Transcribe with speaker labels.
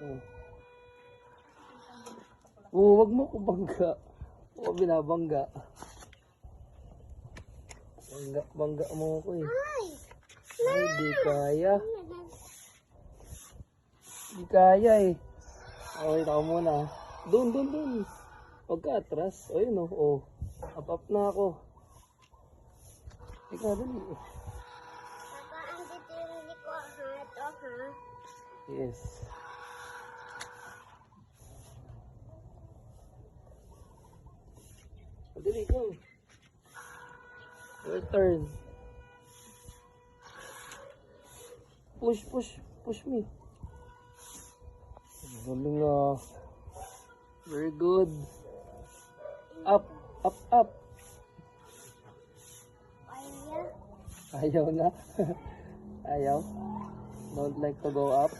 Speaker 1: Oh. Oh, wag mo ko bangga. O, binabangga. Bangga mo ko eh. Ay, di kaya. Di kaya eh. Okay, tao muna. Doon. Huwag ka atras. O, yun o. Oh. Up na ako. Ikaw, dali.
Speaker 2: Papa, ang titindi ko ha. Ito ha.
Speaker 1: Yes. Dali, go. Your turn. Push me. Galing ah. Very good. Up.
Speaker 2: Kaya.
Speaker 1: Ayaw na. Ayaw. Don't like to go up.